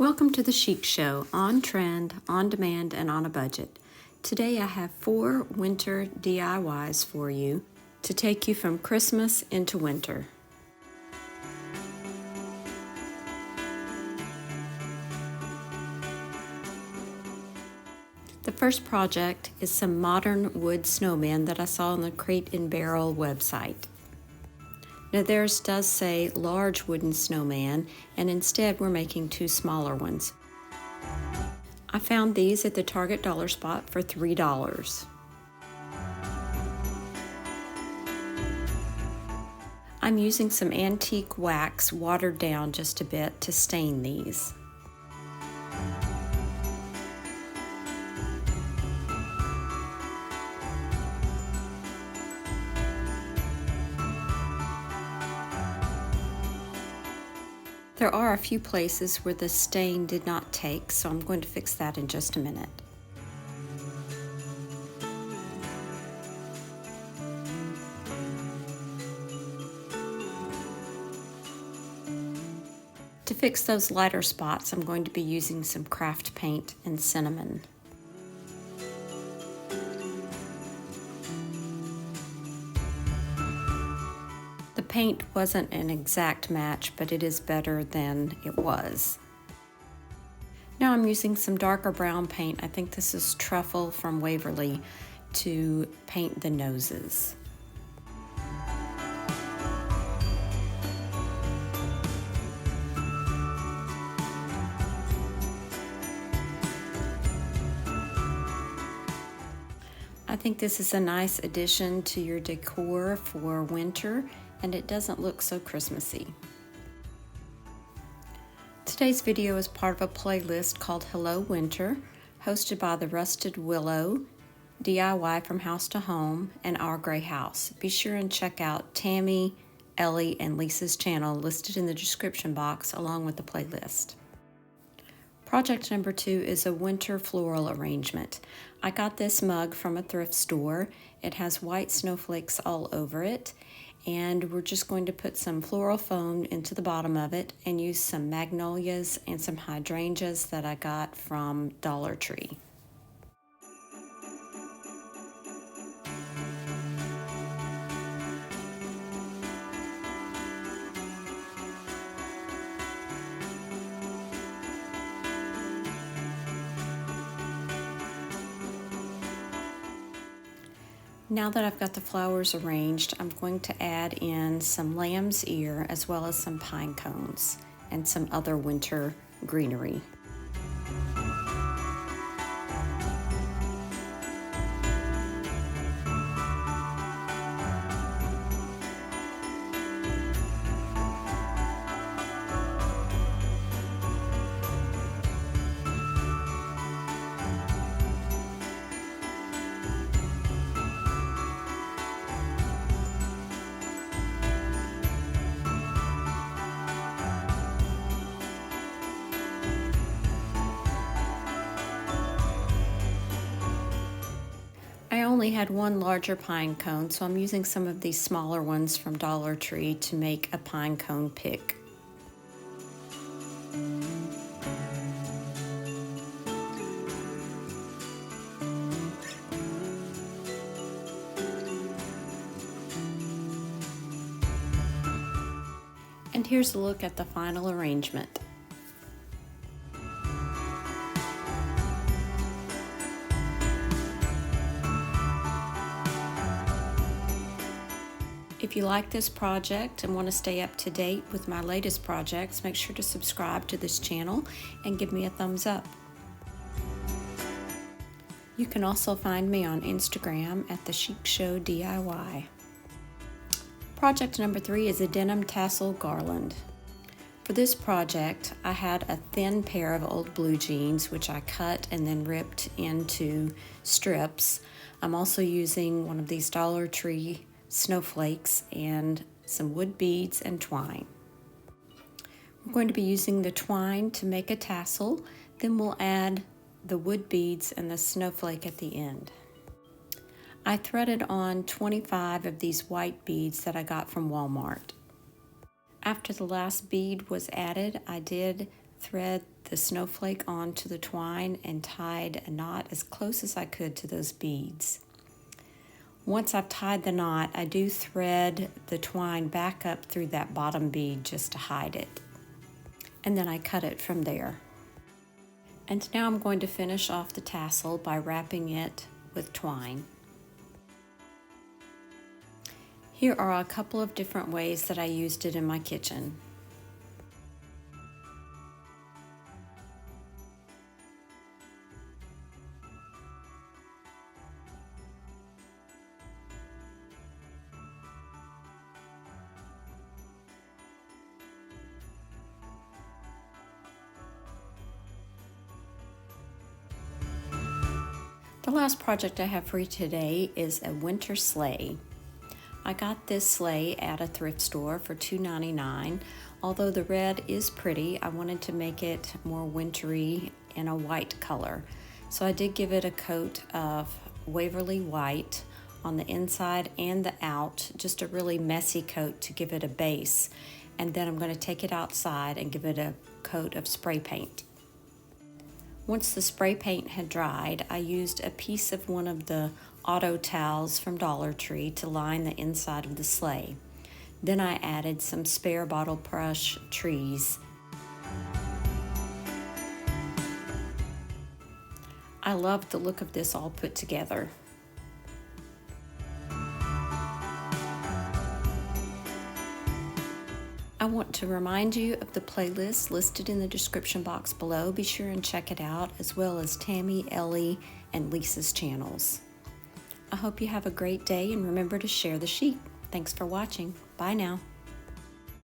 Welcome to the Chic Show, on trend, on demand, and on a budget. Today I have 4 winter DIYs for you to take you from Christmas into winter. The first project is some modern wood snowmen that I saw on the Crate and Barrel website. Now theirs does say large wooden snowman, and instead we're making 2 smaller ones. I found these at the Target dollar spot for $3. I'm using some antique wax watered down just a bit to stain these. There are a few places where the stain did not take, so I'm going to fix that in just a minute. To fix those lighter spots, I'm going to be using some craft paint and cinnamon. The paint wasn't an exact match, but it is better than it was. Now I'm using some darker brown paint. I think this is Truffle from Waverly to paint the noses. I think this is a nice addition to your decor for winter, and it doesn't look so Christmassy. Today's video is part of a playlist called Hello Winter, hosted by the Rusted Willow, DIY from House to Home, and Our Gray House. Be sure and check out Tammy, Ellie, and Lisa's channel listed in the description box along with the playlist. Project number 2 is a winter floral arrangement. I got this mug from a thrift store. It has white snowflakes all over it, and we're just going to put some floral foam into the bottom of it and use some magnolias and some hydrangeas that I got from Dollar Tree. Now that I've got the flowers arranged, I'm going to add in some lamb's ear as well as some pine cones and some other winter greenery. I only had one larger pine cone, so I'm using some of these smaller ones from Dollar Tree to make a pine cone pick. And here's a look at the final arrangement. If you like this project and want to stay up to date with my latest projects, make sure to subscribe to this channel and give me a thumbs up. You can also find me on Instagram at The Chic Show DIY. Project number 3 is a denim tassel garland. For this project, I had a thin pair of old blue jeans, which I cut and then ripped into strips. I'm also using one of these Dollar Tree snowflakes and some wood beads and twine. We're going to be using the twine to make a tassel, then we'll add the wood beads and the snowflake at the end. I threaded on 25 of these white beads that I got from Walmart. After the last bead was added, I did thread the snowflake onto the twine and tied a knot as close as I could to those beads. Once I've tied the knot, I do thread the twine back up through that bottom bead just to hide it. And then I cut it from there. And now I'm going to finish off the tassel by wrapping it with twine. Here are a couple of different ways that I used it in my kitchen. The last project I have for you today is a winter sleigh. I got this sleigh at a thrift store for $2.99. Although the red is pretty, I wanted to make it more wintry in a white color. So I did give it a coat of Waverly White on the inside and the out, just a really messy coat to give it a base. And then I'm going to take it outside and give it a coat of spray paint. Once the spray paint had dried, I used a piece of one of the auto towels from Dollar Tree to line the inside of the sleigh. Then I added some spare bottle brush trees. I love the look of this all put together. I want to remind you of the playlist listed in the description box below. Be sure and check it out, as well as Tammy, Ellie, and Lisa's channels. I hope you have a great day, and remember to share the sheet. Thanks for watching. Bye now.